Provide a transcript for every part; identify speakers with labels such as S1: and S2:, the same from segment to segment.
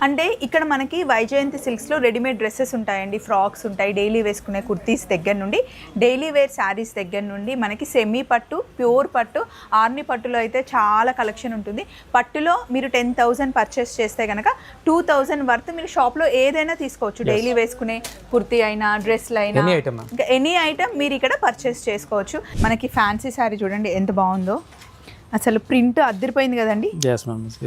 S1: అంటే ఇక్కడ మనకి వైజయంతి సిల్క్స్లో రెడీమేడ్ డ్రెస్సెస్ ఉంటాయండి, ఫ్రాక్స్ ఉంటాయి, డైలీ వేసుకునే కుర్తీస్ దగ్గర నుండి డైలీ వేర్ శారీస్ దగ్గర నుండి మనకి సెమీ పట్టు, ప్యూర్ పట్టు, ఆర్ని పట్టులో అయితే చాలా కలెక్షన్ ఉంటుంది. పట్టులో మీరు 10,000 పర్చేస్ చేస్తే కనుక 2,000 వర్త్ మీరు షాప్లో ఏదైనా తీసుకోవచ్చు. డైలీ వేసుకునే కుర్తీ అయినా, డ్రెస్లు అయినా, ఇంకా ఎనీ ఐటమ్ మీరు ఇక్కడ పర్చేస్ చేసుకోవచ్చు. మనకి ఫ్యాన్సీ శారీ చూడండి ఎంత బాగుందో, అసలు ప్రింట్ అద్దరిపోయింది కదండి.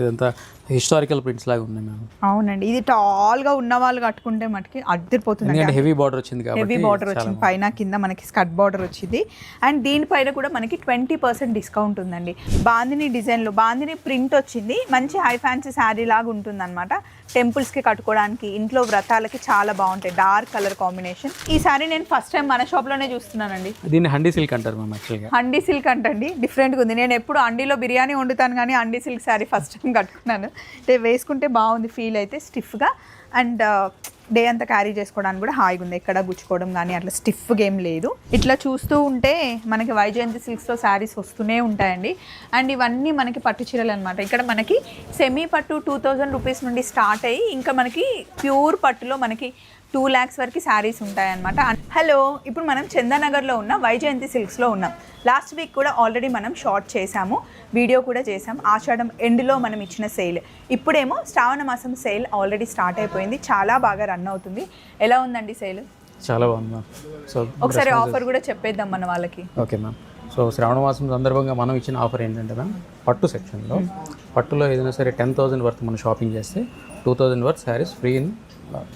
S2: ఇదంతా హిస్టారికల్ ప్రింట్స్ లాగా ఉన్నాయి మ్యామ్.
S1: అవునండి, ఇది టాల్గా ఉన్న వాళ్ళు కట్టుకుంటే మటుకి అద్దరిపోతుంది.
S2: హెవీ బార్డర్ వచ్చింది కాబట్టి,
S1: హెవీ బార్డర్ వచ్చింది, పైన కింద మనకి స్కర్ట్ బార్డర్ వచ్చింది. అండ్ దీనిపైన కూడా మనకి 20% డిస్కౌంట్ ఉందండి. బాందిని డిజైన్లో బాందిని ప్రింట్ వచ్చింది, మంచి హై ఫ్యాన్సీ శారీ లాగా ఉంటుంది అనమాట. టెంపుల్స్కి కట్టుకోవడానికి, ఇంట్లో వ్రతాలకి చాలా బాగుంటాయి. Dark colour combination. ఈ సారీ నేను ఫస్ట్ టైం మన షాప్లోనే చూస్తున్నానండి.
S2: దీన్ని హండీ సిల్క్ అంటారు మ్యామ్. యాక్చువల్గా
S1: హండీ సిల్క్ అంటండి, డిఫరెంట్గా ఉంది. నేను ఎప్పుడు హండీలో బిర్యానీ వండుతాను కానీ handi silk sari first time కట్టుకున్నాను. అంటే వేసుకుంటే బాగుంది, ఫీల్ అయితే స్టిఫ్గా. అండ్ డే అంతా క్యారీ చేసుకోవడానికి కూడా హాయిగా ఉంది, ఎక్కడ గుచ్చుకోవడం కానీ అట్లా స్టిఫ్గా ఏం లేదు. ఇట్లా చూస్తూ ఉంటే మనకి వైజయంతి సిల్క్స్లో శారీస్ వస్తూనే ఉంటాయండి. అండ్ ఇవన్నీ మనకి పట్టు చీరలు అనమాట. ఇక్కడ మనకి సెమీ పట్టు 2,000 రూపీస్ నుండి స్టార్ట్ అయ్యి ఇంకా మనకి ప్యూర్ పట్టులో మనకి 2 lakhs వరకు శారీస్ ఉంటాయన్నమాట. హలో, ఇప్పుడు మనం చందానగర్లో ఉన్న వైజయంతి సిల్క్స్లో ఉన్నాం. లాస్ట్ వీక్ కూడా ఆల్రెడీ మనం షార్ట్ చేసాము, వీడియో కూడా చేసాం. ఆషాఢం ఎండ్లో మనం ఇచ్చిన సేల్. ఇప్పుడేమో శ్రావణ మాసం సేల్ ఆల్రెడీ స్టార్ట్ అయిపోయింది, చాలా బాగా రన్ అవుతుంది. ఎలా ఉందండి సేల్?
S2: చాలా బాగుంది మ్యామ్. సో
S1: ఒకసారి ఆఫర్ కూడా చెప్పేద్దాం మన వాళ్ళకి.
S2: Okay ma'am. సో శ్రావణ మాసం సందర్భంగా మనం ఇచ్చిన ఆఫర్ ఏంటంటే మ్యామ్, పట్టు సెక్షన్లో పట్టులో ఏదైనా సరే 10,000 వర్త్ మనం షాపింగ్ చేస్తే 2,000 worth saris free in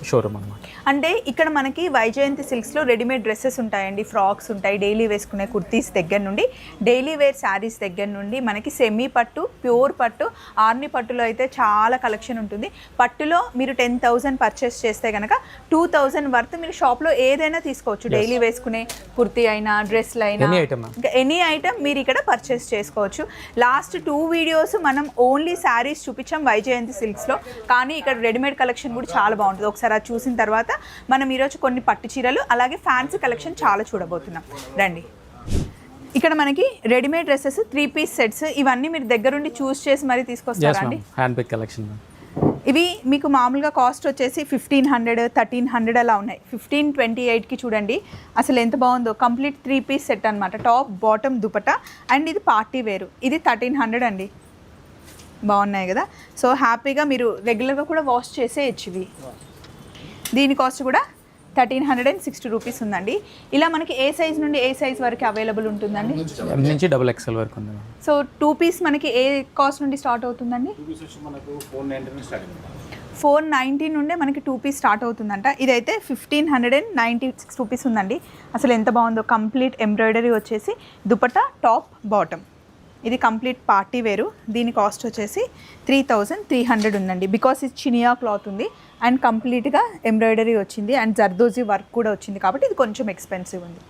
S2: showroom అనమాట.
S1: అంటే ఇక్కడ మనకి వైజయంతి సిల్క్స్లో రెడీమేడ్ డ్రెస్సెస్ ఉంటాయండి, ఫ్రాక్స్ ఉంటాయి, డైలీ వేసుకునే కుర్తీస్ దగ్గర నుండి డైలీ వేర్ శారీస్ దగ్గర నుండి మనకి సెమీ పట్టు, ప్యూర్ పట్టు, ఆర్ని పట్టులో అయితే చాలా కలెక్షన్ ఉంటుంది. పట్టులో మీరు 10,000 పర్చేస్ చేస్తే కనుక 2,000 వర్త్ మీరు షాప్లో ఏదైనా తీసుకోవచ్చు. డైలీ వేసుకునే కుర్తీ అయినా, డ్రెస్లు అయినా, ఇంకా ఎనీ ఐటమ్ మీరు ఇక్కడ పర్చేస్ చేసుకోవచ్చు. లాస్ట్ 2 వీడియోస్ మనం ఓన్లీ శారీస్ చూపించాం వైజయంతి సిల్క్స్లో, కానీ ఇక్కడ రెడీమేడ్ కలెక్షన్ కూడా చాలా బాగుంటుంది. ఒకసారి అది చూసిన తర్వాత మనం ఈరోజు కొన్ని పట్టు చీరలు అలాగే ఫ్యాన్సీ కలెక్షన్ చాలా చూడబోతున్నాం. రండి. ఇక్కడ మనకి రెడీమేడ్ డ్రెస్సెస్ 3 piece సెట్స్, ఇవన్నీ మీరు దగ్గరుండి చూస్ చేసి మరీ తీసుకొస్తారా అండి?
S2: Hand pick collection.
S1: ఇవి మీకు మామూలుగా కాస్ట్ వచ్చేసి 1,500, 1,300 అలా ఉన్నాయి. 1,528కి చూడండి అసలు ఎంత బాగుందో. కంప్లీట్ 3 piece సెట్ అనమాట, టాప్ బాటమ్ దుపట్టా. అండ్ ఇది పార్టీ వేరు, ఇది 1,300 అండి. బాగున్నాయి కదా. సో హ్యాపీగా మీరు రెగ్యులర్గా కూడా వాష్ చేసేయచ్చు. ఇవి దీని కాస్ట్ కూడా 1,360 రూపీస్ ఉందండి. ఇలా మనకి ఏ సైజ్ నుండి ఏ సైజ్ వరకు అవైలబుల్ ఉంటుందండి?
S2: M నుంచి XXL వరకు ఉంది.
S1: సో 2 piece మనకి ఏ కాస్ట్ నుండి స్టార్ట్ అవుతుందండి? 490 నుండే మనకి 2 piece స్టార్ట్ అవుతుందంట. ఇదైతే 1,596 రూపీస్ ఉందండి. అసలు ఎంత బాగుందో. కంప్లీట్ ఎంబ్రాయిడరీ వచ్చేసి దుపట్టా, టాప్ బాటమ్. ఇది కంప్లీట్ పార్టీ వేరు. దీని కాస్ట్ వచ్చేసి 3,300 ఉందండి. బికాస్ ఇది చినియా క్లాత్ ఉంది అండ్ కంప్లీట్గా ఎంబ్రాయిడరీ వచ్చింది అండ్ జర్దోజీ వర్క్ కూడా వచ్చింది కాబట్టి ఇది కొంచెం ఎక్స్పెన్సివ్ ఉంది.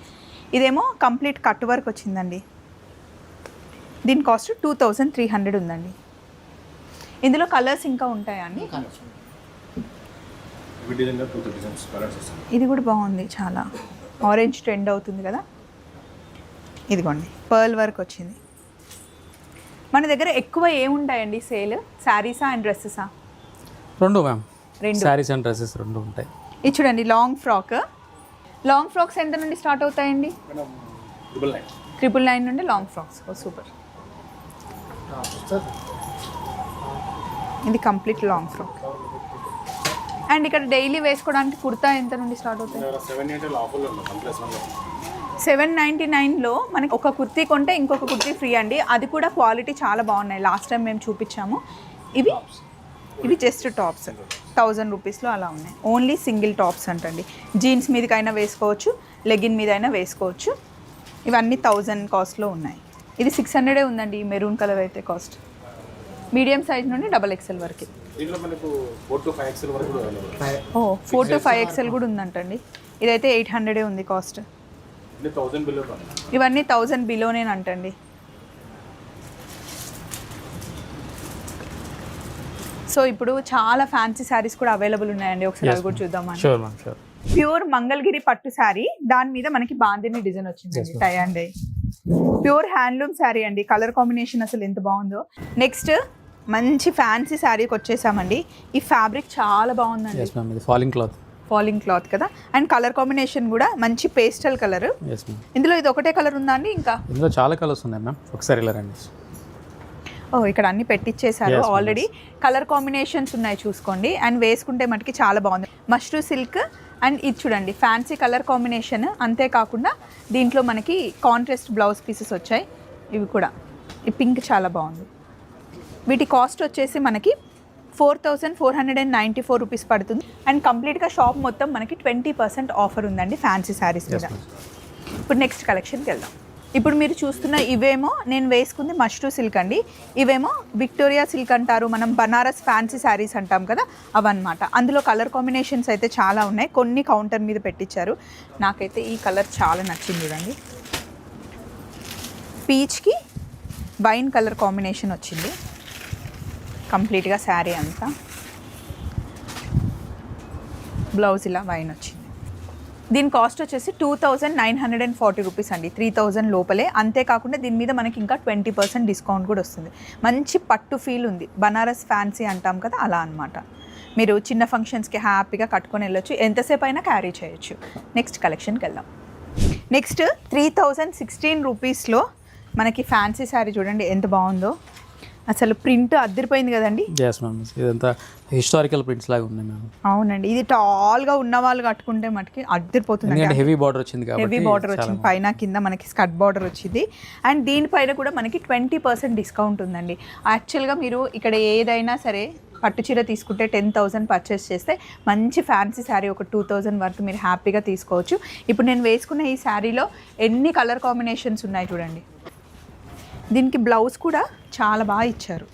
S1: ఇదేమో కంప్లీట్ కట్ వర్క్ వచ్చిందండి. దీని కాస్ట్ 2,300 ఉందండి. ఇందులో కలర్స్ ఇంకా ఉంటాయా అండి? ఇది కూడా బాగుంది, చాలా ఆరెంజ్ ట్రెండ్ అవుతుంది కదా. ఇదిగోండి, పర్ల్ వర్క్ వచ్చింది. మన దగ్గర ఎక్కువ ఏముంటాయండి సేల్? శారీసా అండ్ డ్రెస్సెసా?
S2: రెండు మ్యామ్, శారీస్ అండ్ డ్రెస్సెస్ రెండు ఉంటాయి.
S1: ఇది చూడండి, లాంగ్ ఫ్రాక్. లాంగ్ ఫ్రాక్స్ ఎంత నుండి స్టార్ట్ అవుతాయండి? 999 నుండి లాంగ్ ఫ్రాక్స్. ఓ సూపర్. ఇది కంప్లీట్ లాంగ్ ఫ్రాక్. అండ్ ఇక్కడ డైలీ వేసుకోవడానికి కుర్తా ఎంత నుండి స్టార్ట్ అవుతాయి? 799లో మనకి ఒక కుర్తీ కొంటే ఇంకొక కుర్తీ ఫ్రీ అండి. అది కూడా క్వాలిటీ చాలా బాగున్నాయి. లాస్ట్ టైం మేము చూపించాము. ఇవి జస్ట్ టాప్స్ 1,000 రూపీస్లో అలా ఉన్నాయి. ఓన్లీ సింగిల్ టాప్స్ అంటండి. జీన్స్ మీదకైనా వేసుకోవచ్చు, లెగిన్ మీద అయినా వేసుకోవచ్చు. ఇవన్నీ 1,000 కాస్ట్లో ఉన్నాయి. ఇది 600 ఉందండి. మెరూన్ కలర్ అయితే కాస్ట్. మీడియం సైజ్ నుండి XXL వరకు. ఓ 4 to 5XL కూడా ఉందంటండి. ఇదైతే 800 ఉంది కాస్ట్. ఇవన్నీ 1,000 బిలోనేనంటండి. సో ఇప్పుడు చాలా ఫ్యాన్సీ శారీస్ కూడా అవైలబుల్ ఉన్నాయండి. ఒకసారి అవి కూడా చూద్దాం. ప్యూర్ మంగళగిరి పట్టు శారీ, దాని మీద మనకి బాందిని డిజైన్ వచ్చింది, tie and dye. Pure handloom sari అండి. కలర్ కాంబినేషన్ అసలు ఎంత బాగుందో. నెక్స్ట్ మంచి ఫ్యాన్సీ శారీకి వచ్చేసామండి. ఈ ఫ్యాబ్రిక్ చాలా బాగుందండి.
S2: ఎస్ మ్యామ్, ఇది ఫాలింగ్ క్లాత్
S1: కదా. అండ్ కలర్ కాంబినేషన్ కూడా మంచి పేస్టల్ కలర్.
S2: Yes ma'am.
S1: ఇందులో ఇది ఒకటే కలర్ ఉందా అండి? ఇంకా
S2: ఇందులో చాలా కలర్స్ ఉన్నాయి మ్యామ్, ఒకసారి ఇలా రండి.
S1: ఇక్కడ అన్ని పెట్టించేసారు ఆల్రెడీ. కలర్ కాంబినేషన్స్ ఉన్నాయి చూసుకోండి. అండ్ వేసుకుంటే మటుకి చాలా బాగుంది. మష్రూ సిల్క్ అండ్ ఇది చూడండి ఫ్యాన్సీ కలర్ కాంబినేషన్. అంతేకాకుండా దీంట్లో మనకి కాంట్రాస్ట్ బ్లౌజ్ పీసెస్ వచ్చాయి. ఇవి కూడా ఈ పింక్ చాలా బాగుంది. వీటి కాస్ట్ వచ్చేసి మనకి 4494 రూపీస్ పడుతుంది. అండ్ కంప్లీట్గా షాప్ మొత్తం మనకి 20% ఆఫర్ ఉందండి ఫ్యాన్సీ శారీస్ మీద. ఇప్పుడు నెక్స్ట్ కలెక్షన్కి వెళ్దాం. ఇప్పుడు మీరు చూస్తున్న ఇవేమో నేను వేసుకుంది మష్రూ సిల్క్ అండి. ఇవేమో విక్టోరియా సిల్క్ అంటారు, మనం బనారస్ ఫ్యాన్సీ శారీస్ అంటాం కదా, అవన్నమాట. అందులో కలర్ కాంబినేషన్స్ అయితే చాలా ఉన్నాయి. కొన్ని కౌంటర్ మీద పెట్టించారు. నాకైతే ఈ కలర్ చాలా నచ్చింది చూడండి. పీచ్కి వైన్ కలర్ కాంబినేషన్ వచ్చింది కంప్లీట్గా శారీ అంతా. బ్లౌజ్ ఇలా వైన్ వచ్చింది. దీని కాస్ట్ వచ్చేసి 2940 రూపీస్ అండి, 3000 లోపలే. అంతేకాకుండా దీని మీద మనకి ఇంకా 20% డిస్కౌంట్ కూడా వస్తుంది. మంచి పట్టు ఫీల్ ఉంది, బనారస్ ఫ్యాన్సీ అంటాం కదా అలా అనమాట. మీరు చిన్న ఫంక్షన్స్కి హ్యాపీగా కట్టుకొని వెళ్ళొచ్చు, ఎంతసేపు అయినా క్యారీ చేయొచ్చు. నెక్స్ట్ కలెక్షన్కి వెళ్దాం. నెక్స్ట్ 3016 రూపీస్లో మనకి ఫ్యాన్సీ శారీ చూడండి ఎంత బాగుందో. అసలు ప్రింట్ అద్దరిపోయింది కదండి.
S2: ఎస్ మ్యామ్, ఇదంతా హిస్టారికల్ ప్రింట్స్ లాగా ఉన్నాయి మ్యామ్.
S1: అవునండి, ఇది టాల్గా ఉన్న వాళ్ళు కట్టుకుంటే మటుకి అద్దరిపోతుంది.
S2: హెవీ బార్డర్ వచ్చింది కాబట్టి,
S1: హెవీ బార్డర్ వచ్చింది, పైన కింద మనకి స్కర్ట్ బార్డర్ వచ్చింది. అండ్ దీనిపైన కూడా మనకి 20% డిస్కౌంట్ ఉందండి. యాక్చువల్గా మీరు ఇక్కడ ఏదైనా సరే పట్టు చీర తీసుకుంటే 10,000 పర్చేస్ చేస్తే మంచి ఫ్యాన్సీ శారీ ఒక 2000 వరకు మీరు హ్యాపీగా తీసుకోవచ్చు. ఇప్పుడు నేను వేసుకున్న ఈ శారీలో ఎన్ని కలర్ కాంబినేషన్స్ ఉన్నాయి చూడండి. దీనికి బ్లౌజ్ కూడా చాలా బాగా ఇచ్చారు.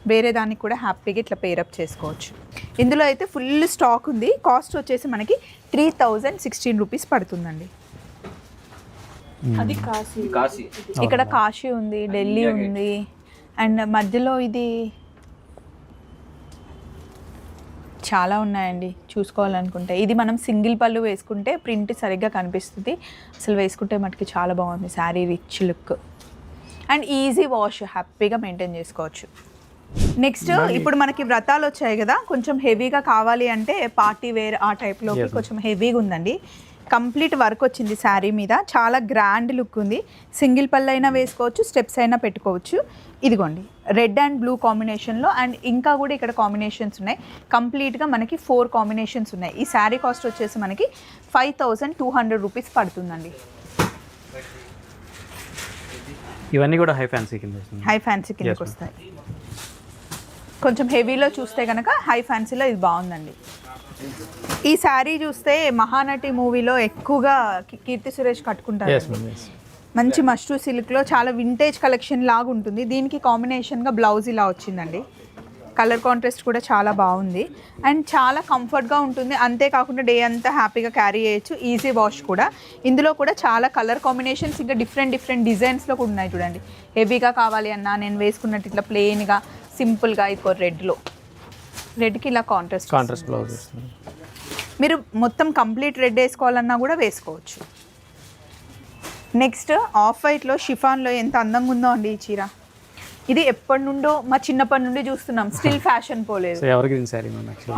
S1: వేరే దానికి కూడా హ్యాపీగా ఇట్లా పేరప్ చేసుకోవచ్చు. ఇందులో అయితే ఫుల్ స్టాక్ ఉంది. కాస్ట్ వచ్చేసి మనకి 3016 రూపీస్ పడుతుందండి.
S3: అది కాశీ.
S1: ఇక్కడ కాశీ ఉంది, ఢిల్లీ ఉంది, అండ్ మధ్యలో ఇది చాలా ఉన్నాయండి చూసుకోవాలనుకుంటే. ఇది మనం సింగిల్ పళ్ళు వేసుకుంటే ప్రింట్ సరిగ్గా కనిపిస్తుంది. అసలు వేసుకుంటే మటుకి చాలా బాగుంది sari, rich look and easy wash, హ్యాపీగా మెయింటైన్ చేసుకోవచ్చు. నెక్స్ట్ ఇప్పుడు మనకి వ్రతాలు వచ్చాయి కదా, కొంచెం హెవీగా కావాలి అంటే పార్టీ వేర్ ఆ టైప్లో కొంచెం హెవీగా ఉందండి. కంప్లీట్ వర్క్ వచ్చింది శారీ మీద, చాలా గ్రాండ్ లుక్ ఉంది. సింగిల్ పళ్ళు అయినా వేసుకోవచ్చు, స్టెప్స్ అయినా పెట్టుకోవచ్చు. ఇదిగోండి రెడ్ అండ్ బ్లూ కాంబినేషన్లో. అండ్ ఇంకా కూడా ఇక్కడ కాంబినేషన్స్ ఉన్నాయి. కంప్లీట్గా మనకి 4 కాంబినేషన్స్ ఉన్నాయి. ఈ శారీ కాస్ట్ వచ్చేసి మనకి 5200 రూపీస్ పడుతుందండి.
S2: ఇవన్నీ కూడా హై ఫ్యాన్సీ
S1: కిందకి వస్తాయి. కొంచెం హెవీలో చూస్తే కనుక హై ఫ్యాన్సీలో ఇది బాగుందండి. ఈ శారీ చూస్తే మహానటి మూవీలో ఎక్కువగా కీర్తి సురేష్ కట్టుకుంటారు. మంచి మష్రూ సిల్క్లో చాలా వింటేజ్ కలెక్షన్ లాగా ఉంటుంది. దీనికి కాంబినేషన్గా బ్లౌజ్ ఇలా వచ్చిందండి. కలర్ కాంట్రాస్ట్ కూడా చాలా బాగుంది అండ్ చాలా కంఫర్ట్గా ఉంటుంది. అంతేకాకుండా డే అంతా హ్యాపీగా క్యారీ చేయొచ్చు, ఈజీ వాష్ కూడా. ఇందులో కూడా చాలా కలర్ కాంబినేషన్స్ ఇంకా డిఫరెంట్ డిజైన్స్లో కూడా ఉన్నాయి చూడండి. హెవీగా కావాలి అన్నా నేను వేసుకున్నట్టు ఇట్లా ప్లెయిన్గా సింపుల్గా ఇది రెడ్కి ఇలా కాంట్రాస్ట్
S2: బ్లౌజ్.
S1: మీరు మొత్తం కంప్లీట్ రెడ్ వేసుకోవాలన్నా కూడా వేసుకోవచ్చు. నెక్స్ట్ ఆఫ్ వైట్లో షిఫాన్లో ఎంత అందంగా ఉందో అండి ఈ చీర. ఇది ఎప్పటి నుండో మా చిన్నప్పటి నుండి చూస్తున్నాం, స్టిల్ ఫ్యాషన్ పోలేదు.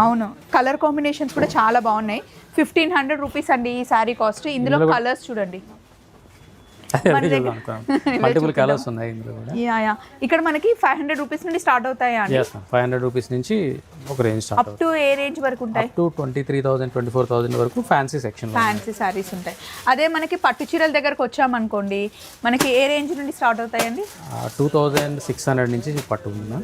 S1: అవును, కలర్ కాంబినేషన్స్ కూడా చాలా బాగున్నాయి. 1500 రూపీస్ అండి ఈ శారీ కాస్ట్. ఇందులో కలర్స్ చూడండి,
S2: మల్టిపుల్ కలర్స్ ఉన్నాయి ఇందులో కూడా.
S1: ఇక్కడ మనకి 500 రూపీస్ నుండి స్టార్ట్ అవుతాయి అండి.
S2: 500 రూపీస్ నుంచి ఒక range start
S1: up to A range వరకు ఉంటాయి?
S2: అప్ టు 23,000 24,000 వరకు ఫ్యాన్సీ సెక్షన్
S1: ఫ్యాన్సీ సారీస్ ఉంటాయి. అదే మనకి పట్టు చీరల దగ్గరకు వచ్చామనుకోండి, మనకి ఏ రేంజ్ నుండి స్టార్ట్ అవుతాయండి?
S2: 2600 నుంచి పట్టు ఉంది,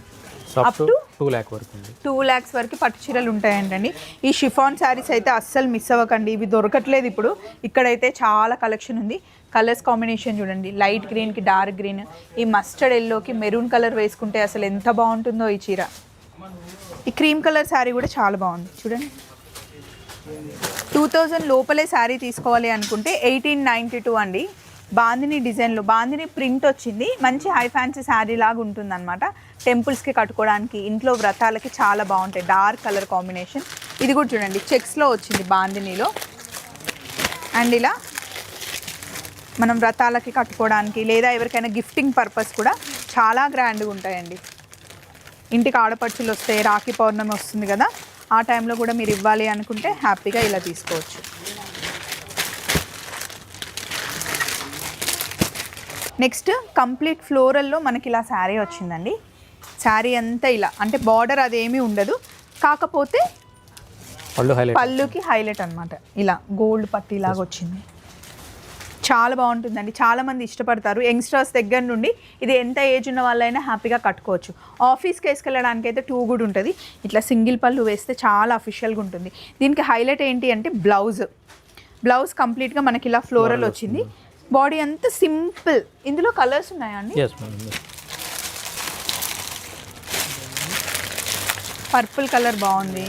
S2: అప్ టు 2 lakh వరకు ఉంది.
S1: 2 lakhs వరకు పట్టు చీరలు ఉంటాయంటండి. ఈ షిఫాన్ శారీస్ అయితే అస్సలు మిస్ అవ్వకండి, ఇవి దొరకట్లేదు ఇప్పుడు. ఇక్కడైతే చాలా కలెక్షన్ ఉంది. కలర్స్ కాంబినేషన్ చూడండి, లైట్ గ్రీన్కి డార్క్ గ్రీన్, ఈ మస్టర్డ్ ఎల్లోకి మెరూన్ కలర్ వేసుకుంటే అసలు ఎంత బాగుంటుందో ఈ చీర. ఈ క్రీమ్ కలర్ శారీ కూడా చాలా బాగుంది చూడండి. 2000 లోపలే శారీ తీసుకోవాలి అనుకుంటే 1892 అండి. బాందిని డిజైన్లో బాందిని ప్రింట్ వచ్చింది. మంచి హై ఫ్యాన్సీ శారీ లాగా ఉంటుంది అనమాట. టెంపుల్స్కి కట్టుకోవడానికి, ఇంట్లో వ్రతాలకి చాలా బాగుంటాయి. Dark colour combination. ఇది కూడా చూడండి చెక్స్లో వచ్చింది బాందినిలో. అండ్ ఇలా మనం వ్రతాలకి కట్టుకోవడానికి లేదా ఎవరికైనా గిఫ్టింగ్ పర్పస్ కూడా చాలా గ్రాండ్గా ఉంటాయండి. ఇంటికి ఆడపడుచులు వస్తే రాఖీ పౌర్ణమి వస్తుంది కదా, ఆ టైంలో కూడా మీరు ఇవ్వాలి అనుకుంటే హ్యాపీగా ఇలా తీసుకోవచ్చు. నెక్స్ట్ కంప్లీట్ ఫ్లోరల్లో మనకి ఇలా శారీ వచ్చిందండి. శారీ అంతా ఇలా అంటే బార్డర్ అదేమీ ఉండదు, కాకపోతే పళ్ళుకి హైలైట్ అనమాట. ఇలా గోల్డ్ పట్టీ లాగా వచ్చింది. చాలా బాగుంటుందండి, చాలామంది ఇష్టపడతారు. యంగ్స్టర్స్ దగ్గర నుండి ఇది ఎంత ఏజ్ ఉన్న వాళ్ళైనా హ్యాపీగా కట్టుకోవచ్చు. ఆఫీస్కి వేసుకెళ్ళడానికి అయితే టూ గుడ్ ఉంటుంది. ఇట్లా సింగిల్ పళ్ళు వేస్తే చాలా అఫీషియల్గా ఉంటుంది. దీనికి హైలైట్ ఏంటి అంటే బ్లౌజ్ కంప్లీట్గా మనకి ఇలా ఫ్లోరల్ వచ్చింది. బాడీ అంతా సింపుల్. ఇందులో కలర్స్ ఉన్నాయా అండి? పర్పుల్ కలర్ బాగుంది.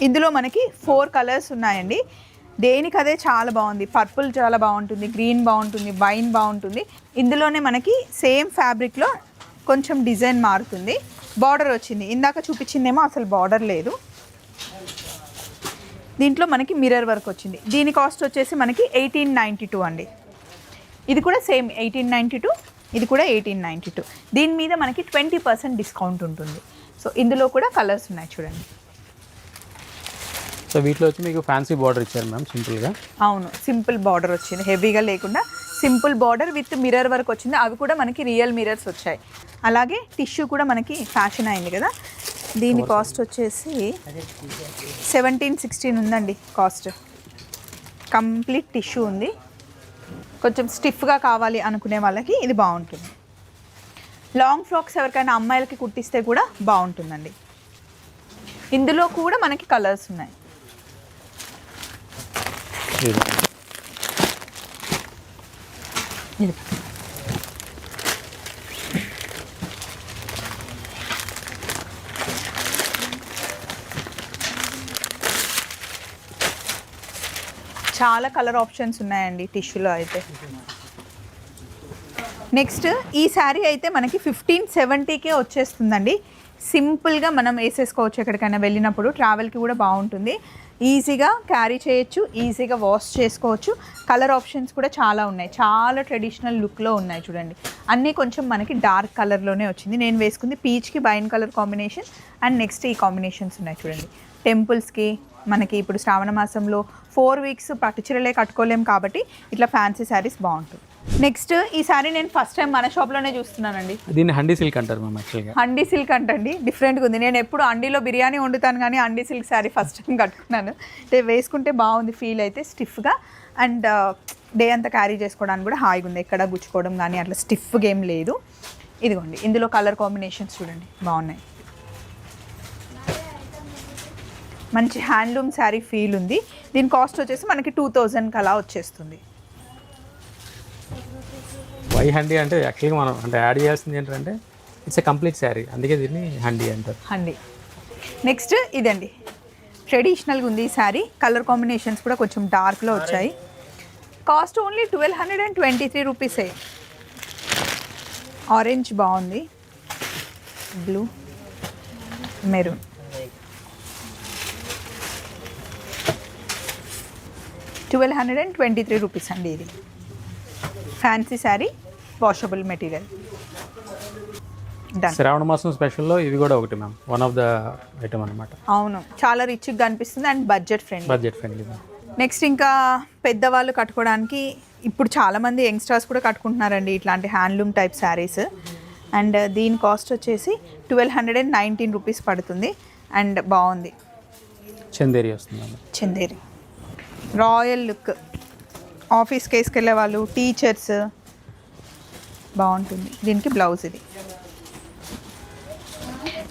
S1: ఇందులో మనకి 4 కలర్స్ ఉన్నాయండి. దేనికి అదే చాలా బాగుంది. పర్పుల్ చాలా బాగుంటుంది, గ్రీన్ బాగుంటుంది, వైన్ బాగుంటుంది. ఇందులోనే మనకి సేమ్ ఫ్యాబ్రిక్లో కొంచెం డిజైన్ మారుతుంది. బార్డర్ వచ్చింది. ఇందాక చూపించిందేమో అసలు బార్డర్ లేదు. దీంట్లో మనకి మిర్రర్ వర్క్ వచ్చింది. దీని కాస్ట్ వచ్చేసి మనకి 1892 అండి. ఇది కూడా సేమ్ 1892, ఇది కూడా 1892. దీని మీద మనకి 20% డిస్కౌంట్ ఉంటుంది. సో ఇందులో కూడా కలర్స్ ఉన్నాయి చూడండి.
S2: సో వీటిలో వచ్చి మీకు ఫ్యాన్సీ బార్డర్ ఇచ్చారు మ్యామ్ సింపుల్గా.
S1: అవును, సింపుల్ బార్డర్ వచ్చింది, హెవీగా లేకుండా simple border with mirror work వచ్చింది. అవి కూడా మనకి రియల్ మిర్రర్స్ వచ్చాయి. అలాగే టిష్యూ కూడా మనకి ఫ్యాషన్ అయింది కదా. దీని కాస్ట్ వచ్చేసి 1716 ఉందండి కాస్ట్. కంప్లీట్ టిష్యూ ఉంది. కొంచెం స్టిఫ్గా కావాలి అనుకునే వాళ్ళకి ఇది బాగుంటుంది. లాంగ్ ఫ్రాక్స్ ఎవరికైనా అమ్మాయిలకి కుట్టిస్తే కూడా బాగుంటుందండి. ఇందులో కూడా మనకి కలర్స్ ఉన్నాయి. చాలా కలర్ ఆప్షన్స్ ఉన్నాయండి టిష్యూలో అయితే. నెక్స్ట్ ఈ శారీ అయితే మనకి 1570కే వచ్చేస్తుందండి. సింపుల్గా మనం వేసేసుకోవచ్చు, ఎక్కడికైనా వెళ్ళినప్పుడు ట్రావెల్కి కూడా బాగుంటుంది. ఈజీగా క్యారీ చేయొచ్చు, ఈజీగా వాష్ చేసుకోవచ్చు. కలర్ ఆప్షన్స్ కూడా చాలా ఉన్నాయి, చాలా ట్రెడిషనల్ లుక్లో ఉన్నాయి చూడండి. అన్నీ కొంచెం మనకి డార్క్ కలర్లోనే వచ్చింది. నేను వేసుకుంది పీచ్కి wine colour combination and next ఈ కాంబినేషన్స్ ఉన్నాయి చూడండి. టెంపుల్స్కి మనకి ఇప్పుడు శ్రావణ మాసంలో 4 వీక్స్ పట్టుచీరలే కట్టుకోలేం కాబట్టి ఇట్లా ఫ్యాన్సీ శారీస్ బాగుంటుంది. నెక్స్ట్ ఈ శారీ నేను ఫస్ట్ టైం మన షాప్లోనే చూస్తున్నానండి.
S2: దీన్ని హండీ సిల్క్ అంటారు మ్యామ్. యాక్చువల్గా
S1: హండీ సిల్క్ అంటండి, డిఫరెంట్గా ఉంది. నేను ఎప్పుడు హండీలో బిర్యానీ వండుతాను కానీ handi silk sari first time కట్టుకున్నాను. అంటే వేసుకుంటే బాగుంది, ఫీల్ అయితే స్టిఫ్గా అండ్ డే అంతా క్యారీ చేసుకోవడానికి కూడా హాయిగా ఉంది. ఎక్కడ గుచ్చుకోవడం కానీ అట్లా స్టిఫ్గా ఏం లేదు. ఇదిగోండి, ఇందులో కలర్ కాంబినేషన్స్ చూడండి బాగున్నాయి. మంచి హ్యాండ్లూమ్ శారీ ఫీల్ ఉంది. దీని కాస్ట్ వచ్చేసి మనకి 2000కి అలా వచ్చేస్తుంది.
S2: వై హండీ అంటే యాక్చువల్గా మనం అంటే యాడ్ చేయాల్సింది ఏంటంటే ఇట్స్ ఎ కంప్లీట్ శారీ, అందుకే దీన్ని హండీ అంటారు.
S1: హండీ. నెక్స్ట్ ఇదండి, ట్రెడిషనల్గా ఉంది ఈ శారీ. కలర్ కాంబినేషన్స్ కూడా కొంచెం డార్క్లో వచ్చాయి. కాస్ట్ ఓన్లీ 1223 రూపీసే. ఆరెంజ్ బాగుంది, బ్లూ, మెరూన్. ₹1223 అండి. ఇది ఫ్యాన్సీ శారీ, వాషబుల్ మెటీరియల్.
S2: శ్రావణ మాసం స్పెషల్లో ఇది కూడా ఒకటి ma'am, one of the item అనమాట.
S1: అవును, చాలా రిచ్గా అనిపిస్తుంది అండ్ బడ్జెట్ ఫ్రెండ్లీ. నెక్స్ట్ ఇంకా పెద్దవాళ్ళు కట్టుకోవడానికి ఇప్పుడు చాలామంది యంగ్స్టర్స్ కూడా కట్టుకుంటున్నారండి ఇట్లాంటి హ్యాండ్లూమ్ టైప్ శారీస్. అండ్ దీని కాస్ట్ వచ్చేసి 1219 రూపీస్ పడుతుంది. అండ్ బాగుంది,
S2: చందేరి వస్తుంది.
S1: Chanderi royal look. ఆఫీస్కి వేసుకెళ్ళే వాళ్ళు, టీచర్స్ బాగుంటుంది. దీనికి బ్లౌజ్ ఇది.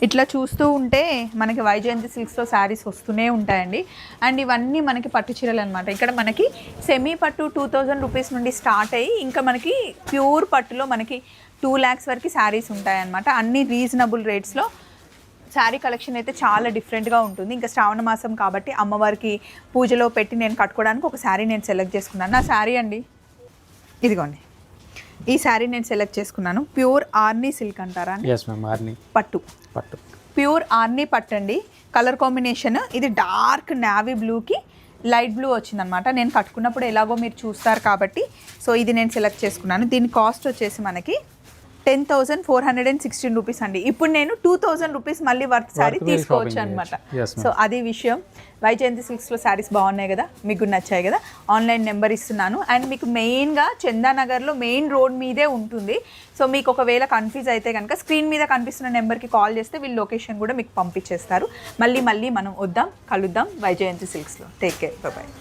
S1: ఇట్లా చూస్తూ ఉంటే మనకి వైజయంతి సిల్క్స్లో శారీస్ వస్తూనే ఉంటాయండి. అండ్ ఇవన్నీ మనకి పట్టు చీరలు అనమాట. ఇక్కడ మనకి సెమీ పట్టు 2000 రూపీస్ నుండి స్టార్ట్ అయ్యి ఇంకా మనకి ప్యూర్ పట్టులో మనకి 2 lakhs వరకు శారీస్ ఉంటాయన్నమాట. అన్ని రీజనబుల్ రేట్స్లో శారీ కలెక్షన్ అయితే చాలా డిఫరెంట్గా ఉంటుంది. ఇంకా శ్రావణ మాసం కాబట్టి అమ్మవారికి పూజలో పెట్టి నేను కట్టుకోవడానికి ఒక శారీ నేను సెలెక్ట్ చేసుకున్నాను. నా శారీ అండి, ఇదిగోండి ఈ శారీ నేను సెలెక్ట్ చేసుకున్నాను. ప్యూర్ ఆర్నీ సిల్క్ అంటారా అండి?
S2: ఎస్ మ్యామ్, ఆర్నీ
S1: పట్టు. ప్యూర్ ఆర్నీ పట్టు అండి. కలర్ కాంబినేషన్ ఇది డార్క్ నావీ బ్లూకి లైట్ బ్లూ వచ్చిందనమాట. నేను కట్టుకున్నప్పుడు ఎలాగో మీరు చూస్తారు కాబట్టి సో ఇది నేను సెలెక్ట్ చేసుకున్నాను. దీని కాస్ట్ వచ్చేసి మనకి 10,416 రూపీస్ అండి. ఇప్పుడు నేను 2,000 రూపీస్ మళ్ళీ వర్త్ శారీ
S2: మీరు
S1: తీసుకోవచ్చు
S2: shopping
S1: అనమాట.
S2: చేయొచ్చు. Yes,
S1: సో అది విషయం. వైజయంతి సిల్క్స్లో శారీస్ బాగున్నాయి కదా, మీకు కూడా నచ్చాయి కదా. ఆన్లైన్ నెంబర్ ఇస్తున్నాను అండ్ మీకు మెయిన్గా చందానగర్లో మెయిన్ రోడ్ మీదే ఉంటుంది. సో మీకు ఒకవేళ కన్ఫ్యూజ్ అయితే కనుక స్క్రీన్ మీద కనిపిస్తున్న నెంబర్కి కాల్ చేస్తే వీళ్ళు లొకేషన్ కూడా మీకు పంపించేస్తారు. మళ్ళీ మనం కలుద్దాం వైజయంతి సిల్క్స్లో. Take care, bye.